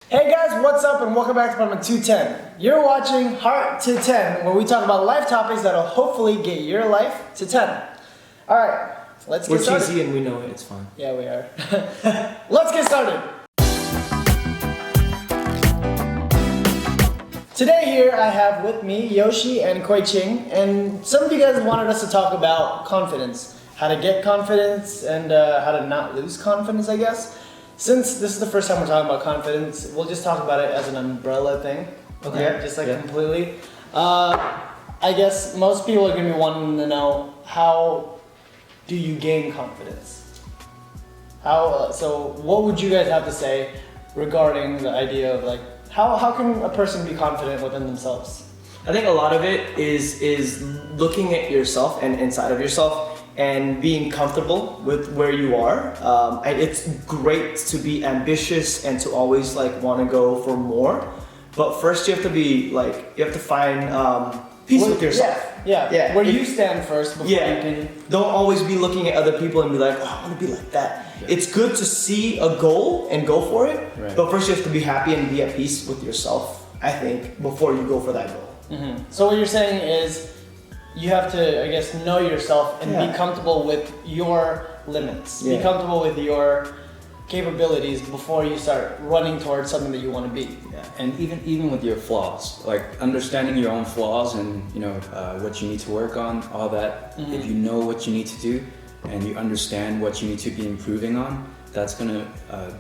Hey guys, what's up and welcome back to Apartment 210. You're watching Heart to 10, where we talk about life topics that'll hopefully get your life to 10. Alright, let's get started. We're cheesy and we know it, it's fun. Yeah, we are. Let's get started. Today here I have with me Yoshi and Kuiching, and some of you guys wanted us to talk about confidence. How to get confidence and how to not lose confidence, I guess. Since this is the first time we're talking about confidence, we'll just talk about it as an umbrella thing. Okay. Yeah, just completely. I guess most people are gonna be wanting to know, how do you gain confidence? So what would you guys have to say regarding the idea of how can a person be confident within themselves? I think a lot of it is looking at yourself and inside of yourself and being comfortable with where you are. It's great to be ambitious and to always want to go for more, but first you have to find peace with yourself. Yeah. Where you stand first before you can. Don't always be looking at other people and be like, oh, I want to be like that. Yeah. It's good to see a goal and go for it, right. But first you have to be happy and be at peace with yourself, I think, before you go for that goal. Mm-hmm. So what you're saying is, you have to, I guess, know yourself and be comfortable with your limits. Yeah. Be comfortable with your capabilities before you start running towards something that you want to be. Yeah. And even with your flaws, understanding your own flaws and what you need to work on, all that. Mm-hmm. If you know what you need to do and you understand what you need to be improving on, that's gonna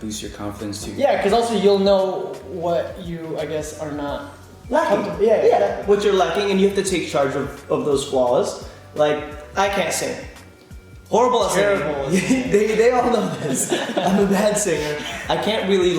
boost your confidence too. Yeah, because also you'll know what you, I guess, are not lacking. Yeah. Exactly. What you're lacking, and you have to take charge of those flaws. I can't sing. Horrible at singing. They all know this. I'm a bad singer. I can't really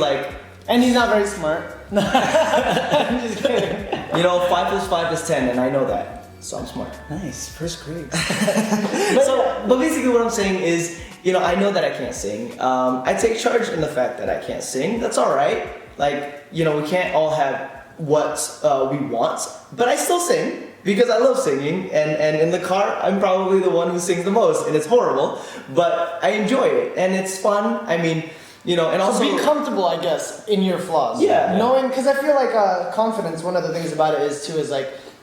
And he's not very smart. I'm just kidding. 5 + 5 = 10, and I know that. So I'm smart. Nice, first grade. But basically what I'm saying is, I know that I can't sing. I take charge in the fact that I can't sing. That's all right. We can't all have what we want, but I still sing because I love singing, and in the car I'm probably the one who sings the most, and it's horrible, but I enjoy it and it's fun. I mean, and also be comfortable, I guess, in your flaws. Yeah. Knowing, because I feel confidence, one of the things about it is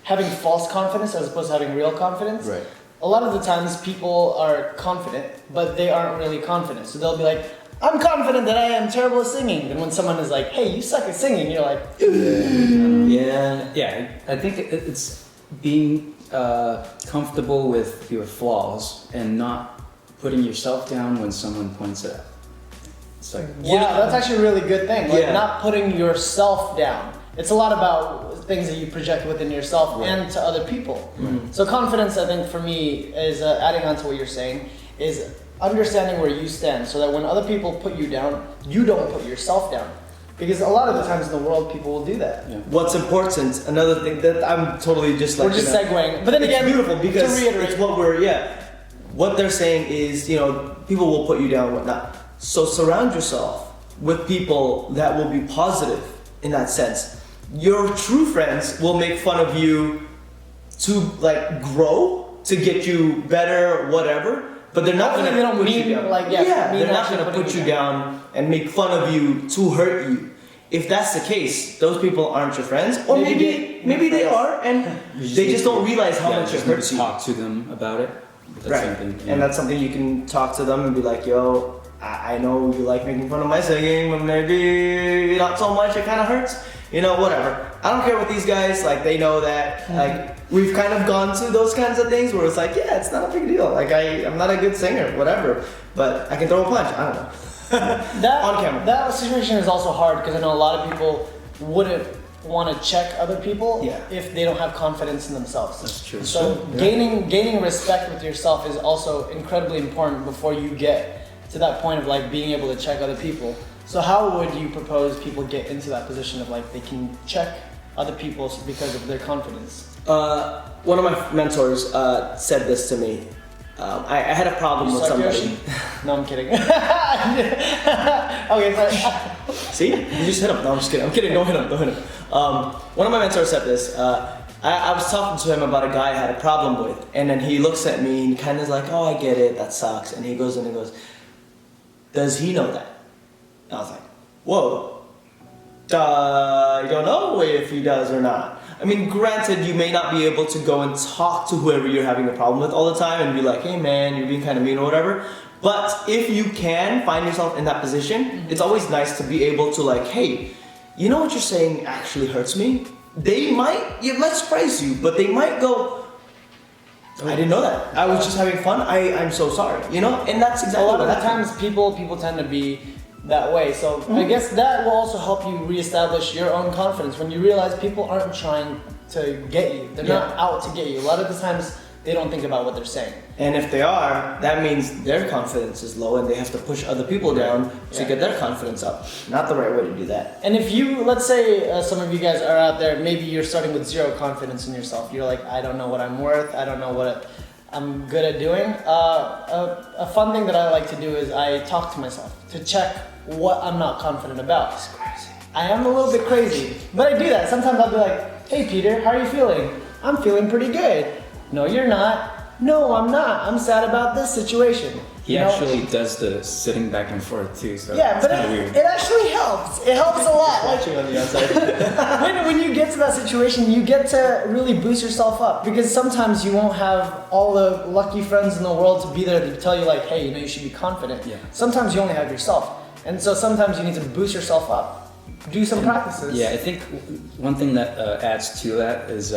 having false confidence as opposed to having real confidence. Right. A lot of the times people are confident, but they aren't really confident. So they'll be like, I'm confident that I am terrible at singing. And when someone is like, hey, you suck at singing, you're like, Yeah, I think it's being comfortable with your flaws and not putting yourself down when someone points it out. It's that's actually a really good thing. Not putting yourself down. It's a lot about things that you project within yourself and to other people. Mm-hmm. So confidence, I think, for me, is adding on to what you're saying, is understanding where you stand, so that when other people put you down, you don't put yourself down. Because a lot of the times in the world, people will do that. Yeah. What's important, another thing that I'm totally just we're just segueing, but then it's again, beautiful because to reiterate, it's what they're saying is, people will put you down and whatnot. So surround yourself with people that will be positive in that sense. Your true friends will make fun of you to grow, to get you better, whatever. But they're not going to put you down. They're not going to put you down and make fun of you to hurt you. If that's the case, those people aren't your friends, or maybe they are, and they just don't realize how much it hurts you. Talk to them about it. Right, and that's something you can talk to them and be like, yo, I know you like making fun of my singing, but maybe not so much, it kind of hurts. Whatever. I don't care with these guys, they know that, we've kind of gone to those kinds of things where it's it's not a big deal. I'm not a good singer, whatever, but I can throw a punch, I don't know. On camera. That situation is also hard, because I know a lot of people wouldn't want to check other people if they don't have confidence in themselves. That's true. So gaining respect with yourself is also incredibly important before you get to that point of being able to check other people. So how would you propose people get into that position of they can check other people because of their confidence? One of my mentors said this to me. I had a problem with somebody. Yoshi? No, I'm kidding. Okay, sorry. See? You just hit him. No, I'm just kidding. I'm kidding. Don't hit him. One of my mentors said this. I was talking to him about a guy I had a problem with, and then he looks at me and kind of is like, oh, I get it. That sucks. And he goes does he know that? I was like, whoa. I don't know if he does or not. I mean, granted, you may not be able to go and talk to whoever you're having a problem with all the time and be like, hey man, you're being kind of mean or whatever. But if you can find yourself in that position, it's always nice to be able to like, hey, you know what you're saying actually hurts me? It might surprise you, but they might go, I didn't know that. I was just having fun. I'm so sorry. You know, and that's exactly a lot what of the happens. times people tend to be that way. So I guess that will also help you reestablish your own confidence when you realize people aren't trying to get you. They're not out to get you. A lot of the times they don't think about what they're saying. And if they are, that means their confidence is low and they have to push other people down to get their confidence up. Not the right way to do that. And if you, let's say some of you guys are out there, maybe you're starting with zero confidence in yourself. You're like, I don't know what I'm worth. I don't know what I'm good at doing. A fun thing that I like to do is I talk to myself to check what I'm not confident about. It's crazy. I am a little bit crazy, but I do that. Sometimes I'll be like, hey Peter, how are you feeling? I'm feeling pretty good. No, you're not. No, I'm not. I'm sad about this situation. He actually does the sitting back and forth too, so yeah, but it's kinda weird. it actually helps. It helps a lot. Like, Watching on the outside. when you get to that situation, you get to really boost yourself up because sometimes you won't have all the lucky friends in the world to be there to tell you like, hey, you know, you should be confident. Yeah. Sometimes you only have yourself. And so sometimes you need to boost yourself up. Do some practices. Yeah, I think one thing that adds to that is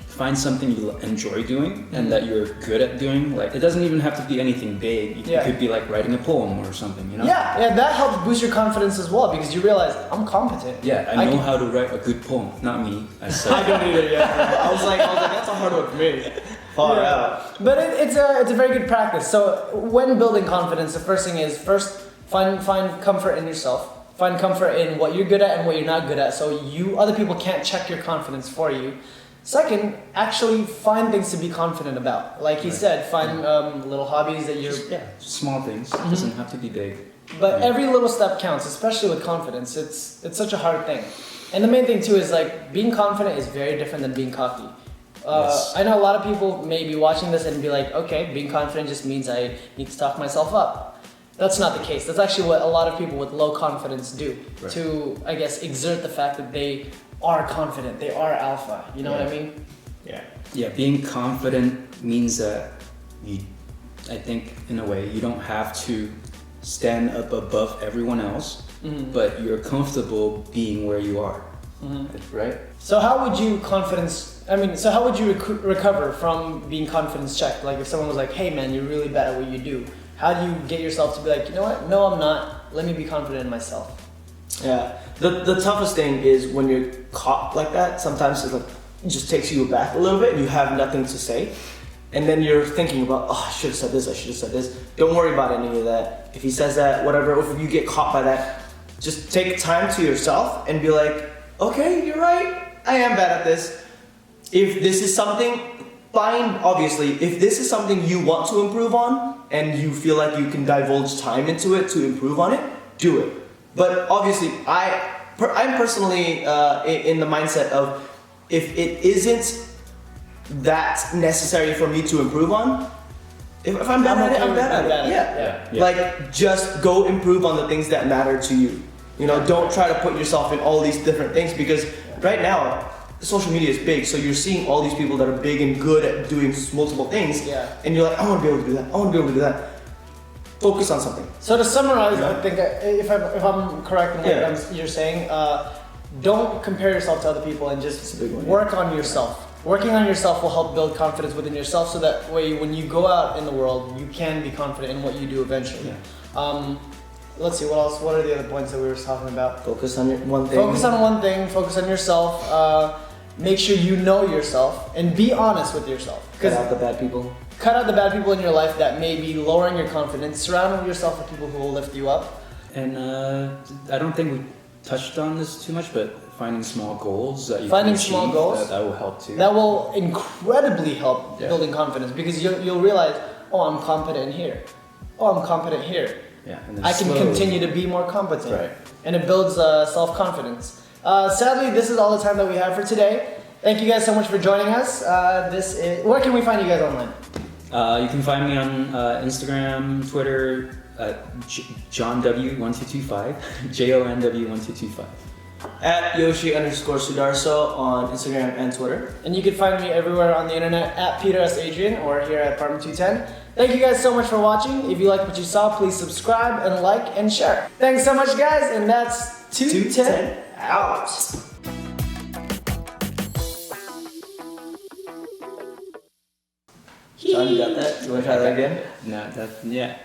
find something you enjoy doing and that you're good at doing. Like, it doesn't even have to be anything big. It could be like writing a poem or something, you know? Yeah, that helps boost your confidence as well because you realize I'm competent. Yeah, I know how to write a good poem. Not me. I said. I don't either yet. I was like, that's a hard one for me. Far out. But it's a very good practice. So when building confidence, the first thing is find comfort in yourself. Find comfort in what you're good at and what you're not good at. So other people can't check your confidence for you. Second, actually find things to be confident about. Like he said, find little hobbies that you're... Small things. It doesn't have to be big. But every little step counts, especially with confidence. It's such a hard thing. And the main thing too is like being confident is very different than being cocky. I know a lot of people may be watching this and be like, okay, being confident just means I need to talk myself up. That's not the case. That's actually what a lot of people with low confidence do to, I guess, exert the fact that they are confident, they are alpha, you know what I mean? Yeah, being confident means that I think in a way, you don't have to stand up above everyone else, but you're comfortable being where you are, right? So how would you recover from being confidence checked? Like if someone was like, hey man, you're really bad at what you do. How do you get yourself to be like, you know what? No, I'm not. Let me be confident in myself. Yeah. The toughest thing is when you're caught like that, sometimes it just takes you aback a little bit and you have nothing to say. And then you're thinking about, oh, I should have said this, I should have said this. Don't worry about any of that. If he says that, whatever, if you get caught by that, just take time to yourself and be like, okay, you're right. I am bad at this. If this is something, fine, obviously. If this is something you want to improve on and you feel like you can divulge time into it to improve on it, do it. But obviously, I'm personally in the mindset of if it isn't that necessary for me to improve on, if I'm bad at it, I'm bad at it. Yeah. Like, just go improve on the things that matter to you. You know, don't try to put yourself in all these different things because right now, social media is big, so you're seeing all these people that are big and good at doing multiple things, and you're like, I want to be able to do that, I want to be able to do that. Focus on something. So to summarize, I think if I'm correct in what you're saying, don't compare yourself to other people and just work on yourself. Working on yourself will help build confidence within yourself so that way when you go out in the world, you can be confident in what you do eventually. Let's see, what else? What are the other points that we were talking about? Focus on one thing. Focus on one thing, focus on yourself. Make sure you know yourself and be honest with yourself. Cut out the bad people. Cut out the bad people in your life that may be lowering your confidence. Surround yourself with people who will lift you up. And I don't think we touched on this too much, but finding small goals that you finding can achieve, small goals that will help too. That will incredibly help building confidence because you'll realize, oh, I'm competent here. Oh, I'm competent here. Yeah, and I can continue to be more competent. Right. And it builds self-confidence. Sadly, this is all the time that we have for today. Thank you guys so much for joining us. Where can we find you guys online? You can find me on Instagram, Twitter, JohnW1225, JONW1225. At Yoshi_Sudarso on Instagram and Twitter. And you can find me everywhere on the internet at Peter S. Adrian or here at Apartment 210. Thank you guys so much for watching. If you like what you saw, please subscribe and like and share. Thanks so much, guys, and that's 210 out. John, you got that? You want to try that again? No, yeah.